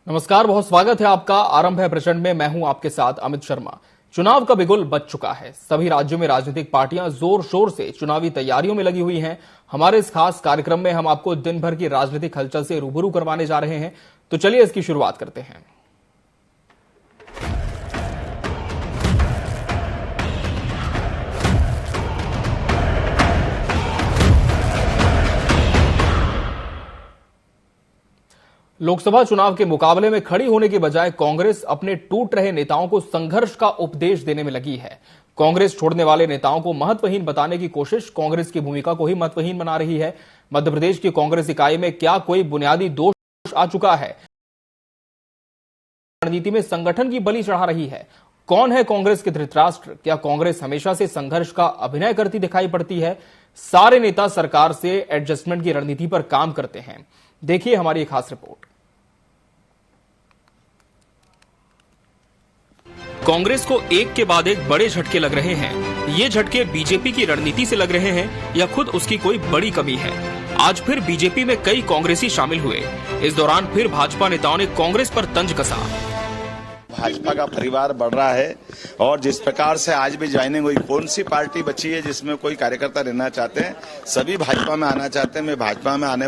नमस्कार, बहुत स्वागत है आपका। आरंभ है प्रचंड में। मैं हूं आपके साथ अमित शर्मा। चुनाव का बिगुल बज चुका है। सभी राज्यों में राजनीतिक पार्टियां जोर शोर से चुनावी तैयारियों में लगी हुई हैं। हमारे इस खास कार्यक्रम में हम आपको दिन भर की राजनीतिक हलचल से रूबरू करवाने जा रहे हैं। तो चलिए इसकी शुरुआत करते हैं। लोकसभा चुनाव के मुकाबले में खड़ी होने के बजाय कांग्रेस अपने टूट रहे नेताओं को संघर्ष का उपदेश देने में लगी है। कांग्रेस छोड़ने वाले नेताओं को महत्वहीन बताने की कोशिश कांग्रेस की भूमिका को ही महत्वहीन बना रही है। मध्य प्रदेश की कांग्रेस इकाई में क्या कोई बुनियादी दोष आ चुका है? रणनीति में संगठन की बलि चढ़ा रही है। कौन है कांग्रेस के धृतराष्ट्र? क्या कांग्रेस हमेशा से संघर्ष का अभिनय करती दिखाई पड़ती है? सारे नेता सरकार से एडजस्टमेंट की रणनीति पर काम करते हैं। देखिए हमारी एक खास रिपोर्ट। कांग्रेस को एक के बाद एक बड़े झटके लग रहे हैं। ये झटके बीजेपी की रणनीति से लग रहे हैं या खुद उसकी कोई बड़ी कमी है? आज फिर बीजेपी में कई कांग्रेसी शामिल हुए। इस दौरान फिर भाजपा नेताओं ने कांग्रेस पर तंज कसा। भाजपा का परिवार बढ़ रहा है और जिस प्रकार से आज भी ज्वाइनिंग हुई, कौन सी पार्टी बची है जिसमें कोई कार्यकर्ता रहना चाहते हैं? सभी भाजपा में आना चाहते हैं। मैं भाजपा में आने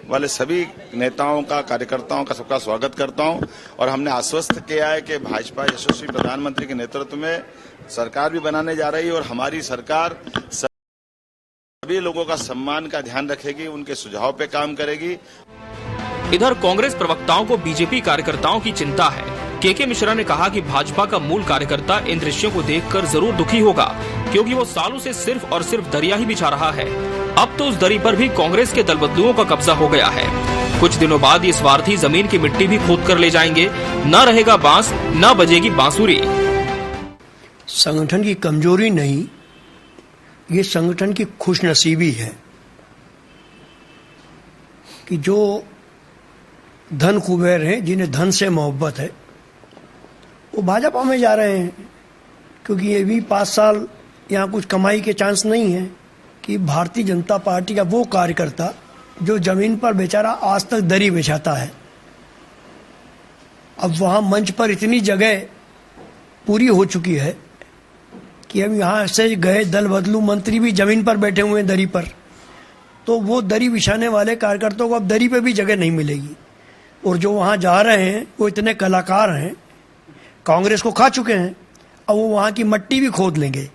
वाले सभी नेताओं का, कार्यकर्ताओं का सबका स्वागत करता हूं और हमने आश्वस्त किया है कि भाजपा यशस्वी प्रधानमंत्री के नेतृत्व में सरकार भी बनाने जा रही है और हमारी सरकार सभी लोगों का सम्मान का ध्यान रखेगी, उनके सुझाव पे काम करेगी। इधर कांग्रेस प्रवक्ताओं को बीजेपी कार्यकर्ताओं की चिंता है। के मिश्रा ने कहा कि भाजपा का मूल कार्यकर्ता इन दृश्यों को देखकर जरूर दुखी होगा, क्योंकि वो सालों से सिर्फ और सिर्फ दरिया ही बिछा रहा है। अब तो उस दरी पर भी कांग्रेस के दलबदलुओं का कब्जा हो गया है। कुछ दिनों बाद ये स्वार्थी जमीन की मिट्टी भी खोद कर ले जाएंगे। न रहेगा बांस, न बजेगी बांसुरी। संगठन की कमजोरी नहीं, ये संगठन की खुशनसीबी है कि जो धन कुबेर हैं, जिन्हें धन से मोहब्बत है, वो भाजपा में जा रहे हैं। क्योंकि ये भी 5 साल यहाँ कुछ कमाई के चांस नहीं है कि भारतीय जनता पार्टी का वो कार्यकर्ता जो जमीन पर बेचारा आज तक दरी बिछाता है, अब वहाँ मंच पर इतनी जगह पूरी हो चुकी है कि अब यहाँ से गए दल बदलू मंत्री भी जमीन पर बैठे हुए हैं दरी पर। तो वो दरी बिछाने वाले कार्यकर्ताओं को अब दरी पे भी जगह नहीं मिलेगी। और जो वहाँ जा रहे हैं वो इतने कलाकार हैं, कांग्रेस को खा चुके हैं, अब वो वहाँ की मट्टी भी खोद लेंगे।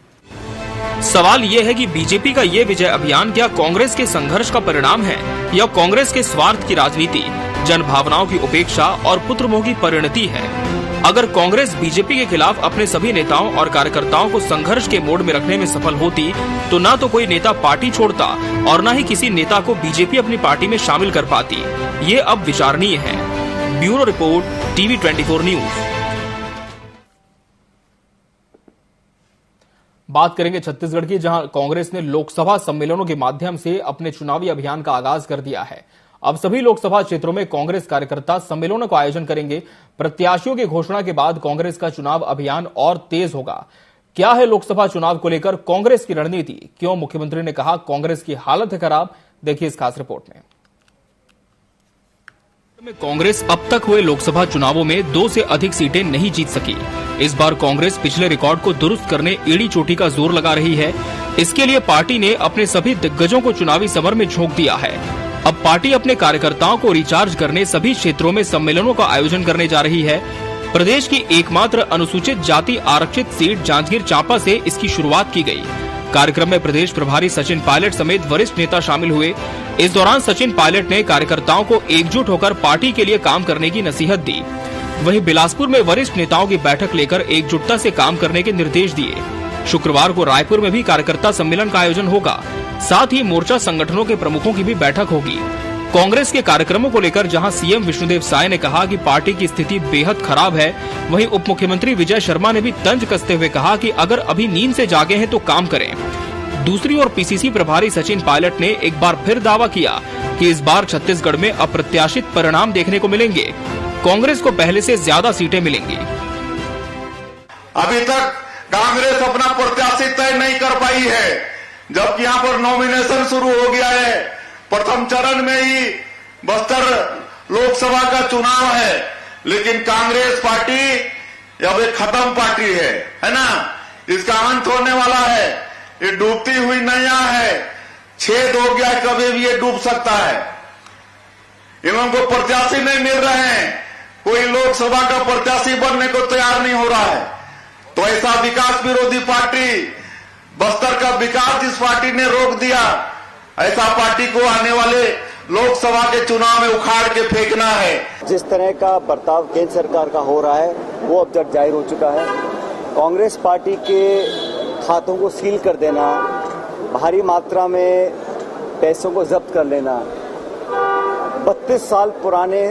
सवाल ये है कि बीजेपी का ये विजय अभियान क्या कांग्रेस के संघर्ष का परिणाम है या कांग्रेस के स्वार्थ की राजनीति, जन भावनाओं की उपेक्षा और पुत्रमोह की परिणति है? अगर कांग्रेस बीजेपी के खिलाफ अपने सभी नेताओं और कार्यकर्ताओं को संघर्ष के मोड में रखने में सफल होती तो न तो कोई नेता पार्टी छोड़ता और न ही किसी नेता को बीजेपी अपनी पार्टी में शामिल कर पाती। ये अब विचारणीय है। Bureau report, TV 24 news. बात करेंगे छत्तीसगढ़ की, जहां कांग्रेस ने लोकसभा सम्मेलनों के माध्यम से अपने चुनावी अभियान का आगाज कर दिया है। अब सभी लोकसभा क्षेत्रों में कांग्रेस कार्यकर्ता सम्मेलनों का आयोजन करेंगे। प्रत्याशियों की घोषणा के बाद कांग्रेस का चुनाव अभियान और तेज होगा। क्या है लोकसभा चुनाव को लेकर कांग्रेस की रणनीति? क्यों मुख्यमंत्री ने कहा कांग्रेस की हालत है खराब? देखिए इस खास रिपोर्ट में। कांग्रेस अब तक हुए लोकसभा चुनावों में 2 से अधिक सीटें नहीं जीत सकी। इस बार कांग्रेस पिछले रिकॉर्ड को दुरुस्त करने एड़ी चोटी का जोर लगा रही है। इसके लिए पार्टी ने अपने सभी दिग्गजों को चुनावी समर में झोंक दिया है। अब पार्टी अपने कार्यकर्ताओं को रिचार्ज करने सभी क्षेत्रों में सम्मेलनों का आयोजन करने जा रही है। प्रदेश की एकमात्र अनुसूचित जाति आरक्षित सीट जांजगीर चांपा से इसकी शुरुआत की गई। कार्यक्रम में प्रदेश प्रभारी सचिन पायलट समेत वरिष्ठ नेता शामिल हुए। इस दौरान सचिन पायलट ने कार्यकर्ताओं को एकजुट होकर पार्टी के लिए काम करने की नसीहत दी। वहीं बिलासपुर में वरिष्ठ नेताओं की बैठक लेकर एकजुटता से काम करने के निर्देश दिए। शुक्रवार को रायपुर में भी कार्यकर्ता सम्मेलन का आयोजन होगा। साथ ही मोर्चा संगठनों के प्रमुखों की भी बैठक होगी। कांग्रेस के कार्यक्रमों को लेकर जहां सीएम विष्णुदेव साय ने कहा कि पार्टी की स्थिति बेहद खराब है, वहीं उप मुख्यमंत्री विजय शर्मा ने भी तंज कसते हुए कहा कि अगर अभी नींद से जागे हैं तो काम करें। दूसरी ओर पीसीसी प्रभारी सचिन पायलट ने एक बार फिर दावा किया कि इस बार छत्तीसगढ़ में अप्रत्याशित परिणाम देखने को मिलेंगे। कांग्रेस को पहले से ज्यादा सीटें मिलेंगी। अभी तक कांग्रेस अपना प्रत्याशी तय नहीं कर पाई है, जबकि यहाँ पर नॉमिनेशन शुरू हो गया है। प्रथम चरण में ही बस्तर लोकसभा का चुनाव है। लेकिन कांग्रेस पार्टी अब एक खत्म पार्टी है ना। इसका अंत होने वाला है। ये डूबती हुई नैया है, छेद हो गया, कभी भी ये डूब सकता है। इन लोगों को प्रत्याशी नहीं मिल रहे हैं, कोई लोकसभा का प्रत्याशी बनने को तैयार नहीं हो रहा है। तो ऐसा विकास विरोधी पार्टी, बस्तर का विकास जिस पार्टी ने रोक दिया, ऐसा पार्टी को आने वाले लोकसभा के चुनाव में उखाड़ के फेंकना है। जिस तरह का बर्ताव केंद्र सरकार का हो रहा है वो अब तक जाहिर हो चुका है। कांग्रेस पार्टी के खातों को सील कर देना, भारी मात्रा में पैसों को जब्त कर लेना, 32 साल पुराने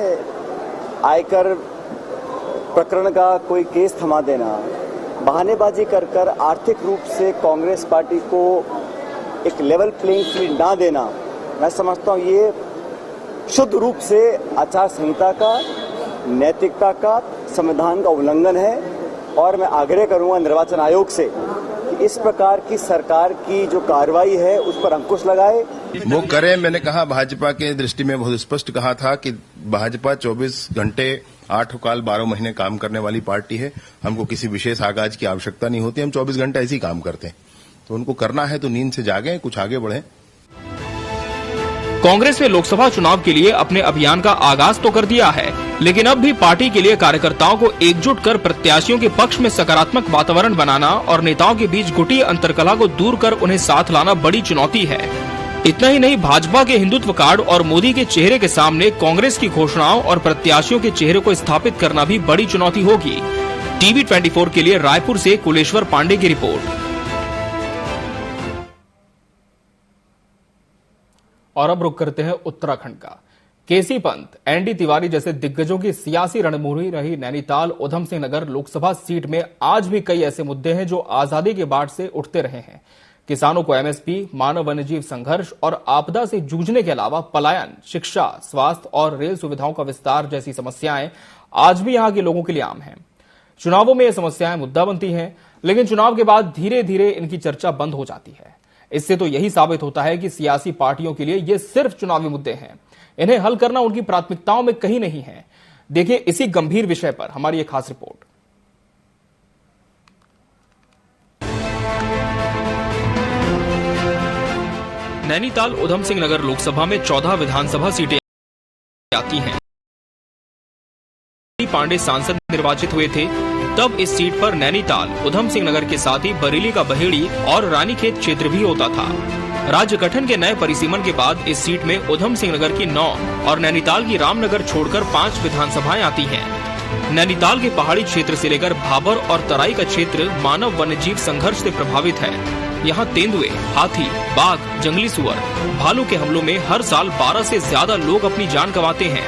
आयकर प्रकरण का कोई केस थमा देना, बहानेबाजी कर आर्थिक रूप से कांग्रेस पार्टी को एक लेवल प्लेइंग फील्ड ना देना, मैं समझता हूं ये शुद्ध रूप से आचार संहिता का, नैतिकता का, संविधान का उल्लंघन है। और मैं आग्रह करूंगा निर्वाचन आयोग से कि इस प्रकार की सरकार की जो कार्रवाई है उस पर अंकुश लगाए, वो करे। मैंने कहा भाजपा के दृष्टि में बहुत स्पष्ट कहा था कि भाजपा 24 घंटे 8 काल 12 महीने काम करने वाली पार्टी है। हमको किसी विशेष आगाज की आवश्यकता नहीं होती, हम 24 घंटे ऐसे ही काम करते हैं। तो उनको करना है तो नींद से जागे, कुछ आगे बढ़े। कांग्रेस ने लोकसभा चुनाव के लिए अपने अभियान का आगाज तो कर दिया है, लेकिन अब भी पार्टी के लिए कार्यकर्ताओं को एकजुट कर प्रत्याशियों के पक्ष में सकारात्मक वातावरण बनाना और नेताओं के बीच गुटी अंतरकलह को दूर कर उन्हें साथ लाना बड़ी चुनौती है। इतना ही नहीं, भाजपा के हिंदुत्व कार्ड और मोदी के चेहरे के सामने कांग्रेस की घोषणाओं और प्रत्याशियों के चेहरे को स्थापित करना भी बड़ी चुनौती होगी। टीवी 24 के लिए रायपुर से कुलेश्वर पांडे की रिपोर्ट। और अब रुक करते हैं उत्तराखंड का। केसी पंत, एनडी तिवारी जैसे दिग्गजों की सियासी रणभूमि रही नैनीताल उधम सिंह नगर लोकसभा सीट में आज भी कई ऐसे मुद्दे हैं जो आजादी के बाद से उठते रहे हैं। किसानों को एमएसपी, मानव वन्यजीव संघर्ष और आपदा से जूझने के अलावा पलायन, शिक्षा, स्वास्थ्य और रेल सुविधाओं का विस्तार जैसी समस्याएं आज भी यहां के लोगों के लिए आम हैं। चुनावों में ये समस्याएं मुद्दा बनती हैं, लेकिन चुनाव के बाद धीरे धीरे इनकी चर्चा बंद हो जाती है। इससे तो यही साबित होता है कि सियासी पार्टियों के लिए ये सिर्फ चुनावी मुद्दे हैं, इन्हें हल करना उनकी प्राथमिकताओं में कहीं नहीं है। देखिए इसी गंभीर विषय पर हमारी एक खास रिपोर्ट। नैनीताल उधम सिंह नगर लोकसभा में 14 विधानसभा सीटें आती हैं। पांडे सांसद निर्वाचित हुए थे, तब इस सीट पर नैनीताल उधम सिंह नगर के साथ ही बरेली का बहेड़ी और रानीखेत क्षेत्र भी होता था। राज्य गठन के नए परिसीमन के बाद इस सीट में उधम सिंह नगर की 9 और नैनीताल की रामनगर छोड़कर 5 विधानसभाएं आती हैं। नैनीताल के पहाड़ी क्षेत्र से लेकर भाबर और तराई का क्षेत्र मानव वन्यजीव संघर्ष से प्रभावित है। यहाँ तेंदुए, हाथी, बाघ, जंगली सुअर, भालू के हमलों में हर साल 12 से ज्यादा लोग अपनी जान गंवाते हैं।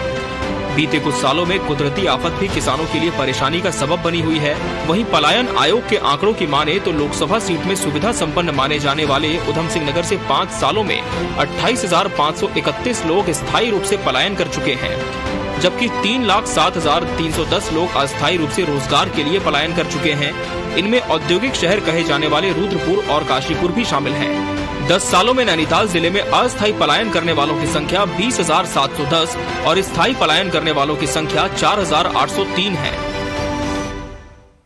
बीते कुछ सालों में कुदरती आफत भी किसानों के लिए परेशानी का सबब बनी हुई है। वहीं पलायन आयोग के आंकड़ों की माने तो लोकसभा सीट में सुविधा संपन्न माने जाने वाले उधम सिंह नगर से 5 सालों में 28,531 लोग स्थायी रूप से पलायन कर चुके हैं, जबकि 3,07,310 लोग अस्थायी रूप से रोजगार के लिए पलायन कर चुके हैं। इनमें औद्योगिक शहर कहे जाने वाले रुद्रपुर और काशीपुर भी शामिल हैं। 10 सालों में नैनीताल जिले में अस्थायी पलायन करने वालों की संख्या 20,710 और स्थायी पलायन करने वालों की संख्या 4,803 है।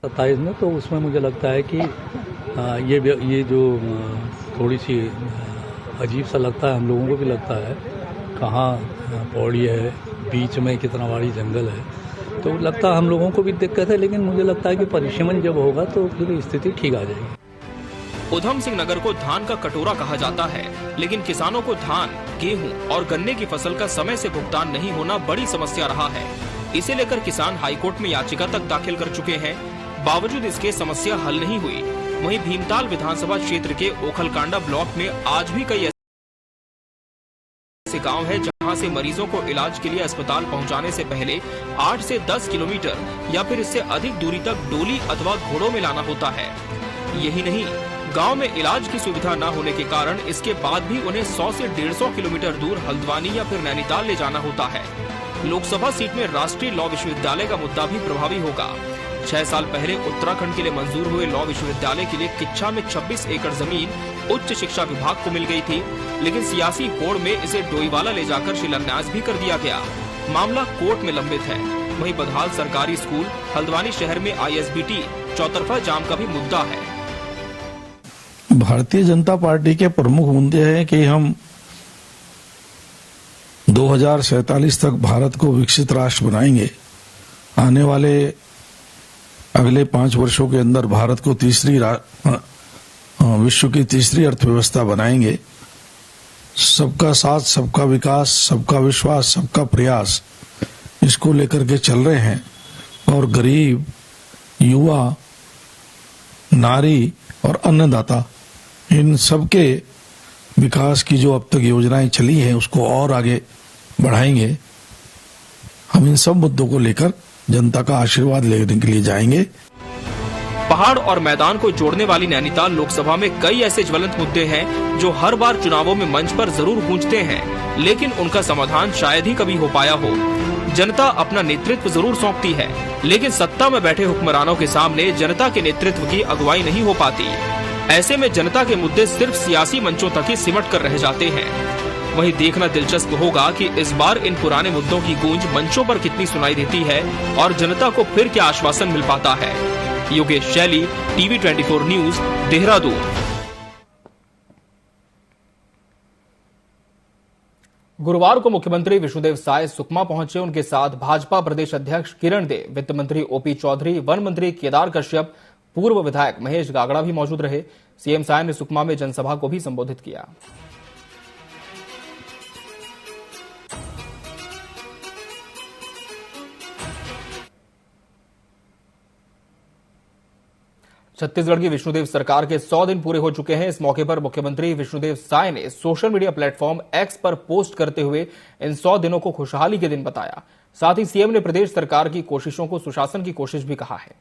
27 में तो उसमें मुझे लगता है कि ये जो थोड़ी सी अजीब सा लगता है, हम लोगों को भी लगता है, कहाँ पौड़ी है, बीच में कितना बड़ी जंगल है, तो लगता है हम लोगों को भी दिक्कत है। लेकिन मुझे लगता है कि परिसीमन जब होगा तो फिर स्थिति ठीक आ जाएगी। उधम सिंह नगर को धान का कटोरा कहा जाता है, लेकिन किसानों को धान, गेहूं और गन्ने की फसल का समय से भुगतान नहीं होना बड़ी समस्या रहा है। इसे लेकर किसान हाईकोर्ट में याचिका तक दाखिल कर चुके हैं, बावजूद इसके समस्या हल नहीं हुई। वहीं भीमताल विधानसभा क्षेत्र के ओखलकांडा ब्लॉक में आज भी कई ऐसे गांव है जहां से मरीजों को इलाज के लिए अस्पताल पहुंचाने से पहले 8 से 10 किलोमीटर या फिर इससे अधिक दूरी तक डोली अथवा घोड़ों में लाना होता है। यही नहीं, गांव में इलाज की सुविधा न होने के कारण इसके बाद भी उन्हें 100 से 150 किलोमीटर दूर हल्द्वानी या फिर नैनीताल ले जाना होता है। लोकसभा सीट में राष्ट्रीय लॉ विश्वविद्यालय का मुद्दा भी प्रभावी होगा। 6 साल पहले उत्तराखंड के लिए मंजूर हुए लॉ विश्वविद्यालय के लिए किच्छा में 26 एकड़ जमीन उच्च शिक्षा विभाग को मिल गई थी, लेकिन सियासी होड़ में इसे डोईवाला ले जाकर शिलान्यास भी कर दिया गया। मामला कोर्ट में लंबित है। वहीं बदहाल सरकारी स्कूल, हल्द्वानी शहर में ISBT, चौतरफा जाम का भी मुद्दा है। भारतीय जनता पार्टी के प्रमुख मुद्दे हैं कि हम 2047 तक भारत को विकसित राष्ट्र बनाएंगे। आने वाले अगले 5 वर्षों के अंदर भारत को विश्व की तीसरी अर्थव्यवस्था बनाएंगे। सबका साथ, सबका विकास, सबका विश्वास, सबका प्रयास, इसको लेकर के चल रहे हैं। और गरीब, युवा, नारी और अन्नदाता, इन सबके विकास की जो अब तक योजनाएं चली हैं उसको और आगे बढ़ाएंगे। हम इन सब मुद्दों को लेकर जनता का आशीर्वाद लेने के लिए जाएंगे। पहाड़ और मैदान को जोड़ने वाली नैनीताल लोकसभा में कई ऐसे ज्वलंत मुद्दे हैं जो हर बार चुनावों में मंच पर जरूर गूंजते हैं, लेकिन उनका समाधान शायद ही कभी हो पाया हो। जनता अपना नेतृत्व जरूर सौंपती है, लेकिन सत्ता में बैठे हुक्मरानों के सामने जनता के नेतृत्व की अगुवाई नहीं हो पाती। ऐसे में जनता के मुद्दे सिर्फ सियासी मंचों तक ही सिमट कर रह जाते हैं। वहीं देखना दिलचस्प होगा कि इस बार इन पुराने मुद्दों की गूंज मंचों पर कितनी सुनाई देती है और जनता को फिर क्या आश्वासन मिल पाता है। योगेश शैली, TV 24 न्यूज, देहरादून। गुरुवार को मुख्यमंत्री विष्णुदेव साय सुकमा पहुंचे। उनके साथ भाजपा प्रदेश अध्यक्ष किरण देव, वित्त मंत्री OP चौधरी, वन मंत्री केदार कश्यप, पूर्व विधायक महेश गागड़ा भी मौजूद रहे। सीएम साय ने सुकमा में जनसभा को भी संबोधित किया। छत्तीसगढ़ की विष्णुदेव सरकार के 100 दिन पूरे हो चुके हैं। इस मौके पर मुख्यमंत्री विष्णुदेव साय ने सोशल मीडिया प्लेटफॉर्म X पर पोस्ट करते हुए इन 100 दिनों को खुशहाली के दिन बताया। साथ ही सीएम ने प्रदेश सरकार की कोशिशों को सुशासन की कोशिश भी कहा है।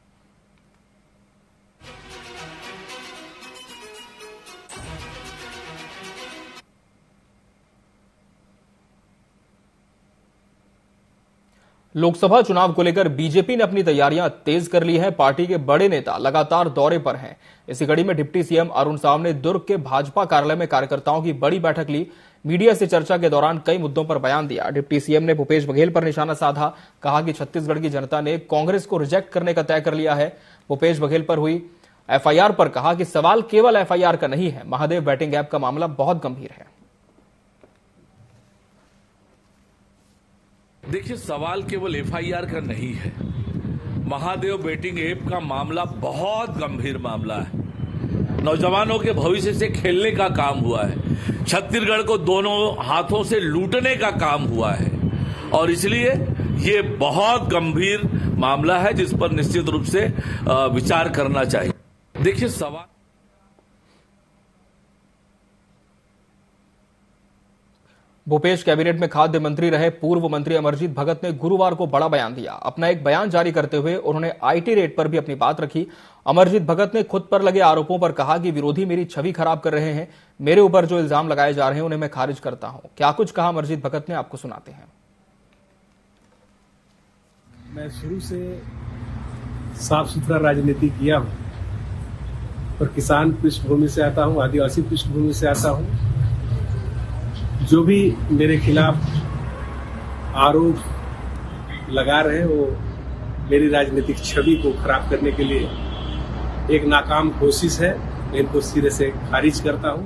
लोकसभा चुनाव को लेकर बीजेपी ने अपनी तैयारियां तेज कर ली है। पार्टी के बड़े नेता लगातार दौरे पर हैं। इसी कड़ी में डिप्टी सीएम अरुण साव ने दुर्ग के भाजपा कार्यालय में कार्यकर्ताओं की बड़ी बैठक ली। मीडिया से चर्चा के दौरान कई मुद्दों पर बयान दिया। डिप्टी सीएम ने भूपेश बघेल पर निशाना साधा। कहा कि छत्तीसगढ़ की जनता ने कांग्रेस को रिजेक्ट करने का तय कर लिया है। भूपेश बघेल पर हुई FIR पर कहा कि सवाल केवल FIR का नहीं है, महादेव बैटिंग ऐप का मामला बहुत गंभीर है। देखिए, सवाल केवल FIR का नहीं है, महादेव बेटिंग ऐप का मामला बहुत गंभीर मामला है। नौजवानों के भविष्य से खेलने का काम हुआ है। छत्तीसगढ़ को दोनों हाथों से लूटने का काम हुआ है और इसलिए ये बहुत गंभीर मामला है जिस पर निश्चित रूप से विचार करना चाहिए। देखिए, सवाल भूपेश कैबिनेट में खाद्य मंत्री रहे पूर्व मंत्री अमरजीत भगत ने गुरुवार को बड़ा बयान दिया। अपना एक बयान जारी करते हुए उन्होंने IT रेट पर भी अपनी बात रखी। अमरजीत भगत ने खुद पर लगे आरोपों पर कहा कि विरोधी मेरी छवि खराब कर रहे हैं। मेरे ऊपर जो इल्जाम लगाए जा रहे हैं उन्हें मैं खारिज करता हूं। क्या कुछ कहा अमरजीत भगत ने, आपको सुनाते हैं। मैं शुरू से साफ सुथरा राजनीति किया हूं, पर किसान पृष्ठभूमि से आता हूं, आदिवासी पृष्ठभूमि से आता हूं। जो भी मेरे खिलाफ आरोप लगा रहे हैं वो मेरी राजनीतिक छवि को खराब करने के लिए एक नाकाम कोशिश है। मैं इनको सिरे से खारिज करता हूं।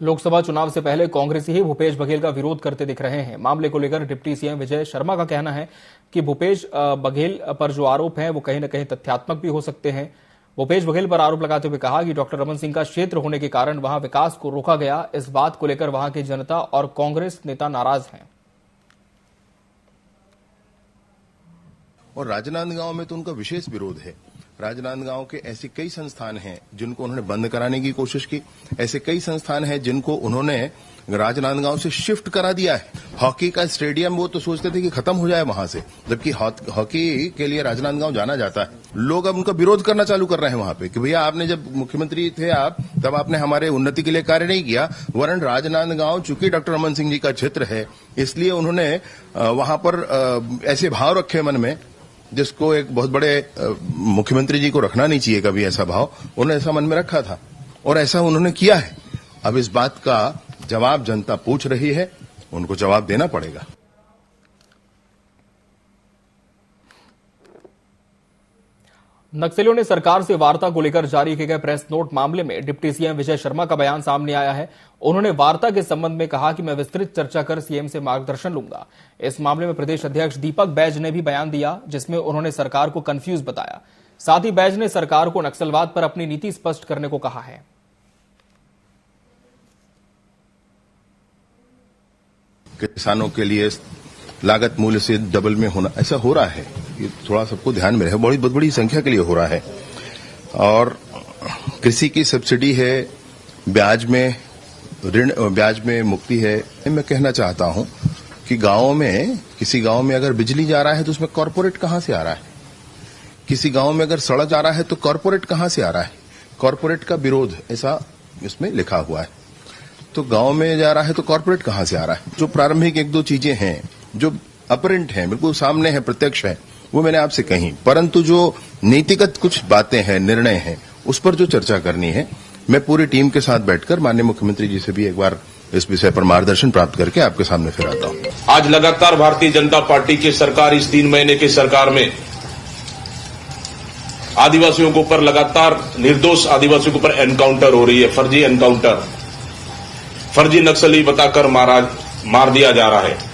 लोकसभा चुनाव से पहले कांग्रेसी ही भूपेश बघेल का विरोध करते दिख रहे हैं। मामले को लेकर डिप्टी सीएम विजय शर्मा का कहना है कि भूपेश बघेल पर जो आरोप हैं वो कहीं न कहीं तथ्यात्मक भी हो सकते हैं। भूपेश बघेल पर आरोप लगाते हुए कहा कि डॉक्टर रमन सिंह का क्षेत्र होने के कारण वहां विकास को रोका गया। इस बात को लेकर वहां की जनता और कांग्रेस नेता नाराज हैं। और राजनांदगांव में तो उनका विशेष विरोध है। राजनांदगांव के ऐसे कई संस्थान हैं जिनको उन्होंने बंद कराने की कोशिश की। ऐसे कई संस्थान हैं जिनको उन्होंने राजनांदगांव से शिफ्ट करा दिया है। हॉकी का स्टेडियम वो तो सोचते थे कि खत्म हो जाए वहां से, जबकि हॉकी के लिए राजनांदगांव जाना जाता है। लोग अब उनका विरोध करना चालू कर रहे हैं वहां पे कि भैया आपने जब मुख्यमंत्री थे आप, तब आपने हमारे उन्नति के लिए कार्य नहीं किया। वरन राजनांदगांव चूंकि डॉक्टर रमन सिंह जी का क्षेत्र है, इसलिए उन्होंने वहां पर ऐसे भाव रखे मन में जिसको एक बहुत बड़े मुख्यमंत्री जी को रखना नहीं चाहिए कभी ऐसा भाव। उन्होंने ऐसा मन में रखा था और ऐसा उन्होंने किया है। अब इस बात का जवाब जनता पूछ रही है, उनको जवाब देना पड़ेगा। नक्सलियों ने सरकार से वार्ता को लेकर जारी किए गए प्रेस नोट मामले में डिप्टी सीएम विजय शर्मा का बयान सामने आया है। उन्होंने वार्ता के संबंध में कहा कि मैं विस्तृत चर्चा कर सीएम से मार्गदर्शन लूंगा। इस मामले में प्रदेश अध्यक्ष दीपक बैज ने भी बयान दिया, जिसमें उन्होंने सरकार को कंफ्यूज बताया। साथ ही बैज ने सरकार को नक्सलवाद पर अपनी नीति स्पष्ट करने को कहा है। किसानों के लिए लागत मूल्य से डबल में होना, ऐसा हो रहा है, ये थोड़ा सबको ध्यान में रहे। बहुत बड़ी संख्या के लिए हो रहा है। और कृषि की सब्सिडी है, ब्याज में ऋण, ब्याज में मुक्ति है। मैं कहना चाहता हूं कि गांवों में, किसी गांव में अगर बिजली जा रहा है तो उसमें कॉर्पोरेट कहां से आ रहा है? किसी गांव में अगर सड़क जा रहा है तो कॉर्पोरेट कहां से आ रहा है? कॉर्पोरेट का विरोध, ऐसा इसमें लिखा हुआ है। तो गांव में जा रहा है तो कॉर्पोरेट कहां से आ रहा है? जो प्रारंभिक एक दो चीजें हैं जो अपरेंट हैं, बिल्कुल सामने है, प्रत्यक्ष है, वो मैंने आपसे कही। परंतु जो नीतिगत कुछ बातें हैं, निर्णय हैं, उस पर जो चर्चा करनी है, मैं पूरी टीम के साथ बैठकर माननीय मुख्यमंत्री जी से भी एक बार इस विषय पर मार्गदर्शन प्राप्त करके आपके सामने फिर आता हूं। आज लगातार भारतीय जनता पार्टी की सरकार, इस 3 महीने की सरकार में आदिवासियों के ऊपर लगातार, निर्दोष आदिवासियों के ऊपर एनकाउंटर हो रही है, फर्जी एनकाउंटर, फर्जी नक्सली बताकर मार दिया जा रहा है।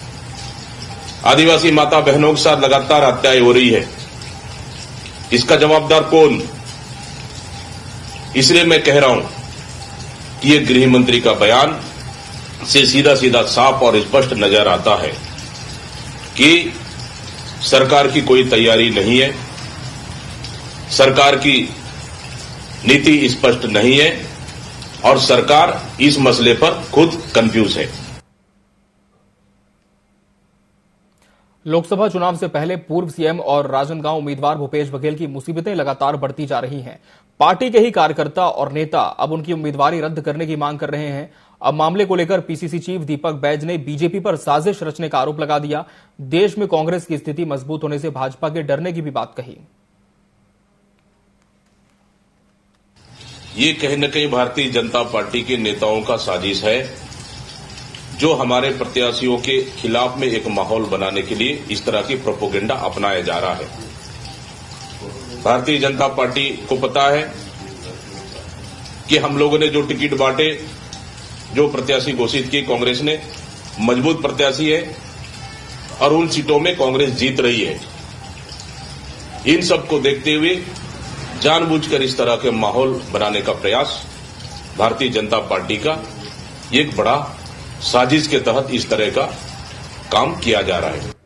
आदिवासी माता बहनों के साथ लगातार हत्याएं हो रही है। इसका जवाबदार कौन? इसलिए मैं कह रहा हूं कि ये गृह मंत्री का बयान से सीधा सीधा साफ और स्पष्ट नजर आता है कि सरकार की कोई तैयारी नहीं है, सरकार की नीति स्पष्ट नहीं है और सरकार इस मसले पर खुद कंफ्यूज है। लोकसभा चुनाव से पहले पूर्व सीएम और राजनांदगांव उम्मीदवार भूपेश बघेल की मुसीबतें लगातार बढ़ती जा रही हैं। पार्टी के ही कार्यकर्ता और नेता अब उनकी उम्मीदवारी रद्द करने की मांग कर रहे हैं। अब मामले को लेकर पीसीसी चीफ दीपक बैज ने बीजेपी पर साजिश रचने का आरोप लगा दिया। देश में कांग्रेस की स्थिति मजबूत होने से भाजपा के डरने की भी बात कही। ये कहीं न कहीं भारतीय जनता पार्टी के नेताओं का साजिश है, जो हमारे प्रत्याशियों के खिलाफ में एक माहौल बनाने के लिए इस तरह की प्रोपोगेंडा अपनाया जा रहा है। भारतीय जनता पार्टी को पता है कि हम लोगों ने जो टिकट बांटे, जो प्रत्याशी घोषित की कांग्रेस ने, मजबूत प्रत्याशी है और उन सीटों में कांग्रेस जीत रही है। इन सब को देखते हुए जानबूझकर इस तरह के माहौल बनाने का प्रयास भारतीय जनता पार्टी का एक बड़ा साजिश के तहत इस तरह का काम किया जा रहा है।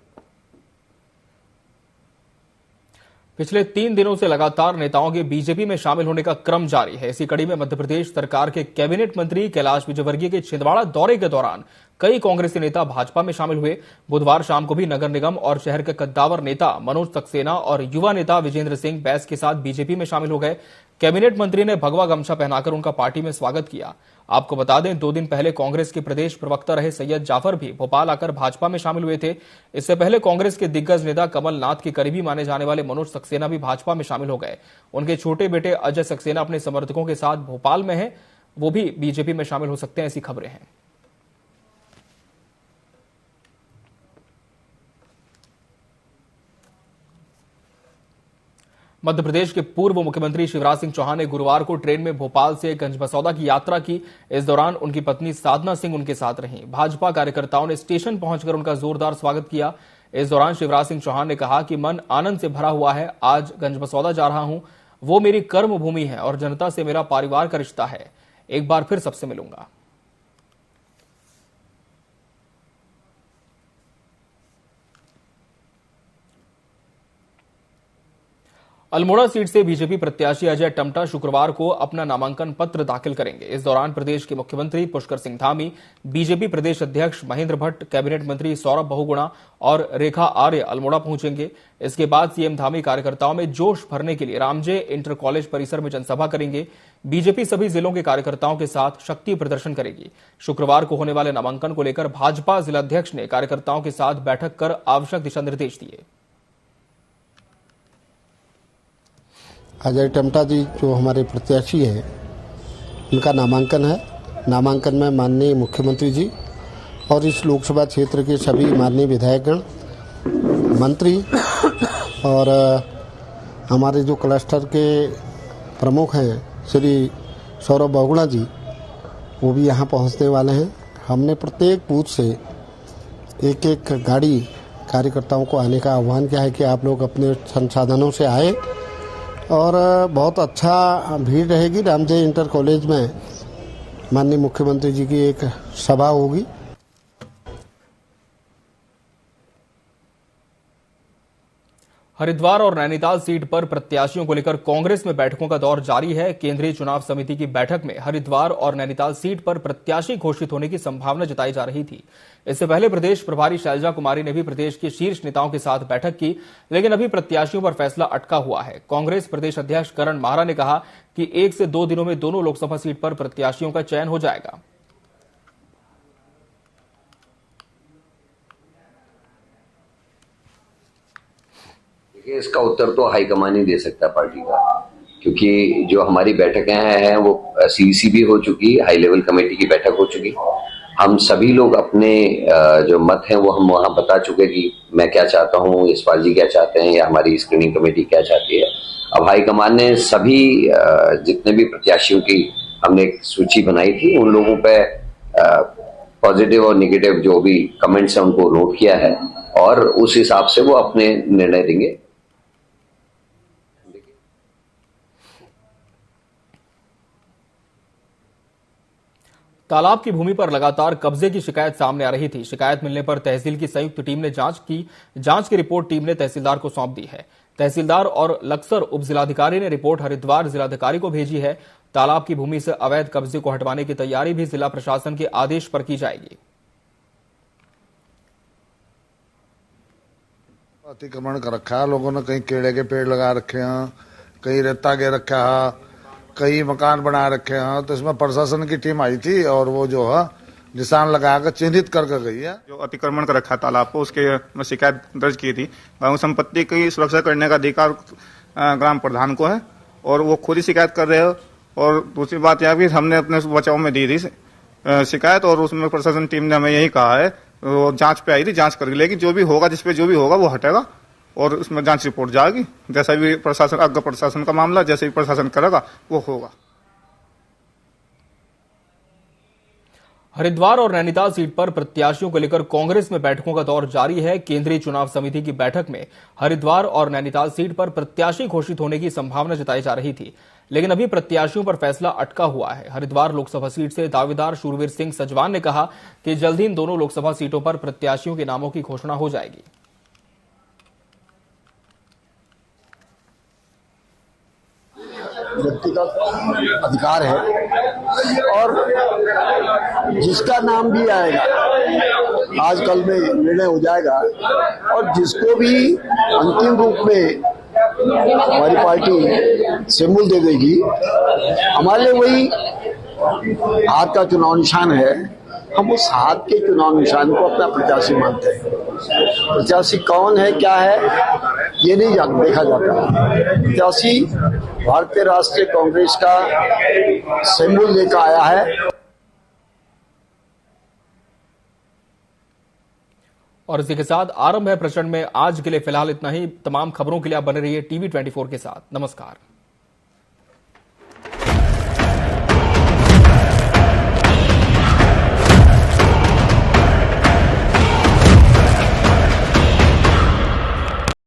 पिछले 3 दिनों से लगातार नेताओं के बीजेपी में शामिल होने का क्रम जारी है। इसी कड़ी में मध्य प्रदेश सरकार के कैबिनेट मंत्री कैलाश विजयवर्गीय के छिंदवाड़ा दौरे के दौरान कई कांग्रेसी नेता भाजपा में शामिल हुए। बुधवार शाम को भी नगर निगम और शहर के कद्दावर नेता मनोज सक्सेना और युवा नेता विजेंद्र सिंह बैस के साथ बीजेपी में शामिल हो गए। कैबिनेट मंत्री ने भगवा गमछा पहनाकर उनका पार्टी में स्वागत किया। आपको बता दें, 2 दिन पहले कांग्रेस के प्रदेश प्रवक्ता रहे सैयद जाफर भी भोपाल आकर भाजपा में शामिल हुए थे। इससे पहले कांग्रेस के दिग्गज नेता कमलनाथ के करीबी माने जाने वाले मनोज सक्सेना भी भाजपा में शामिल हो गए। उनके छोटे बेटे अजय सक्सेना अपने समर्थकों के साथ भोपाल में हैं, वो भी बीजेपी में शामिल हो सकते हैं, ऐसी खबरें हैं। मध्य प्रदेश के पूर्व मुख्यमंत्री शिवराज सिंह चौहान ने गुरुवार को ट्रेन में भोपाल से गंजबसौदा की यात्रा की। इस दौरान उनकी पत्नी साधना सिंह उनके साथ रहीं। भाजपा कार्यकर्ताओं ने स्टेशन पहुंचकर उनका जोरदार स्वागत किया। इस दौरान शिवराज सिंह चौहान ने कहा कि मन आनंद से भरा हुआ है। आज गंजबसौदा जा रहा हूं, वो मेरी कर्म भूमि है और जनता से मेरा परिवार का रिश्ता है। एक बार फिर सबसे मिलूंगा। अल्मोड़ा सीट से बीजेपी प्रत्याशी अजय टमटा शुक्रवार को अपना नामांकन पत्र दाखिल करेंगे। इस दौरान प्रदेश के मुख्यमंत्री पुष्कर सिंह धामी, बीजेपी प्रदेश अध्यक्ष महेंद्र भट्ट, कैबिनेट मंत्री सौरभ बहुगुणा और रेखा आर्य अल्मोड़ा पहुंचेंगे। इसके बाद सीएम धामी कार्यकर्ताओं में जोश भरने के लिए रामजे इंटर कॉलेज परिसर में जनसभा करेंगे। बीजेपी सभी जिलों के कार्यकर्ताओं के साथ शक्ति प्रदर्शन करेगी। शुक्रवार को होने वाले नामांकन को लेकर भाजपा जिलाध्यक्ष ने कार्यकर्ताओं के साथ बैठक कर आवश्यक दिशा निर्देश दिए। अजय टमटा जी जो हमारे प्रत्याशी हैं, उनका नामांकन है नामांकन में माननीय मुख्यमंत्री जी और इस लोकसभा क्षेत्र के सभी माननीय विधायकगण, मंत्री और हमारे जो क्लस्टर के प्रमुख हैं श्री सौरभ बहुगुणा जी, वो भी यहाँ पहुँचने वाले हैं। हमने प्रत्येक बूथ से एक एक गाड़ी कार्यकर्ताओं को आने का आह्वान किया है कि आप लोग अपने संसाधनों से आए और बहुत अच्छा भीड़ रहेगी। रामजय इंटर कॉलेज में माननीय मुख्यमंत्री जी की एक सभा होगी। हरिद्वार और नैनीताल सीट पर प्रत्याशियों को लेकर कांग्रेस में बैठकों का दौर जारी है। केंद्रीय चुनाव समिति की बैठक में हरिद्वार और नैनीताल सीट पर प्रत्याशी घोषित होने की संभावना जताई जा रही थी। इससे पहले प्रदेश प्रभारी शैलजा कुमारी ने भी प्रदेश के शीर्ष नेताओं के साथ बैठक की, लेकिन अभी प्रत्याशियों पर फैसला अटका हुआ है। कांग्रेस प्रदेश अध्यक्ष करण माहरा ने कहा कि 1 से 2 दिनों में दोनों लोकसभा सीट पर प्रत्याशियों का चयन हो जाएगा। इसका उत्तर तो हाईकमान ही दे सकता है पार्टी का, क्योंकि जो हमारी बैठकें हैं वो सीईसी भी हो चुकी, हाई लेवल कमेटी की बैठक हो चुकी। हम सभी लोग अपने जो मत हैं वो हम वहां बता चुके कि मैं क्या चाहता हूं, यशपाल जी क्या चाहते हैं या हमारी स्क्रीनिंग कमेटी क्या चाहती है। अब हाईकमान ने सभी जितने भी प्रत्याशियों की हमने एक सूची बनाई थी, उन लोगों पे पॉजिटिव और निगेटिव जो भी कमेंट्स हैं उनको नोट किया है और उस हिसाब से वो अपने निर्णय देंगे। तालाब की भूमि पर लगातार कब्जे की शिकायत सामने आ रही थी। शिकायत मिलने पर तहसील की संयुक्त टीम ने जांच की रिपोर्ट टीम ने तहसीलदार को सौंप दी है। तहसीलदार और लक्सर उप जिलाधिकारी ने रिपोर्ट हरिद्वार जिलाधिकारी को भेजी है। तालाब की भूमि से अवैध कब्जे को हटवाने की तैयारी भी जिला प्रशासन के आदेश पर की जाएगी। अतिक्रमण कर रखा है लोगों ने, कहीं केले के पेड़ लगा रखे हैं, कहीं रेता गे रखा है, कई मकान बना रखे हैं। तो इसमें प्रशासन की टीम आई थी और वो जो है निशान लगाकर चिन्हित करके गई है। जो अतिक्रमण कर रखा तालाब को, उसके मैं शिकायत दर्ज की थी। गांव संपत्ति की सुरक्षा करने का अधिकार ग्राम प्रधान को है और वो खुद ही शिकायत कर रहे हो। और दूसरी बात यह भी हमने अपने बचाव में दी थी शिकायत और उसमें प्रशासन टीम ने हमें यही कहा है, वो जांच पे आई थी, जांच कर लेगी, जो भी होगा जिसपे जो भी होगा वो हटेगा और उसमें जांच रिपोर्ट जाएगी। जैसा भी प्रशासन, अगर प्रशासन का मामला जैसे भी प्रशासन करेगा वो होगा। हरिद्वार और नैनीताल सीट पर प्रत्याशियों को लेकर कांग्रेस में बैठकों का दौर जारी है। केंद्रीय चुनाव समिति की बैठक में हरिद्वार और नैनीताल सीट पर प्रत्याशी घोषित होने की संभावना जताई जा रही थी, लेकिन अभी प्रत्याशियों पर फैसला अटका हुआ है। हरिद्वार लोकसभा सीट से दावेदार शूरवीर सिंह सजवान ने कहा कि जल्द ही इन दोनों लोकसभा सीटों पर प्रत्याशियों के नामों की घोषणा हो जाएगी। व्यक्तिगत अधिकार है और जिसका नाम भी आएगा आजकल में निर्णय हो जाएगा और जिसको भी अंतिम रूप में हमारी पार्टी सिंबल दे देगी, हमारे लिए वही हाथ का चुनाव निशान है। हम उस हाथ के चुनाव निशान को अपना प्रत्याशी मानते हैं। प्रत्याशी कौन है, क्या है, ये नहीं देखा जाता। प्रत्याशी भारतीय राष्ट्रीय कांग्रेस का सिंबल लेकर आया है। और इसी के साथ आरंभ है प्रचंड में। आज के लिए फिलहाल इतना ही। तमाम खबरों के लिए आप बने रहिए TV24 के साथ। नमस्कार।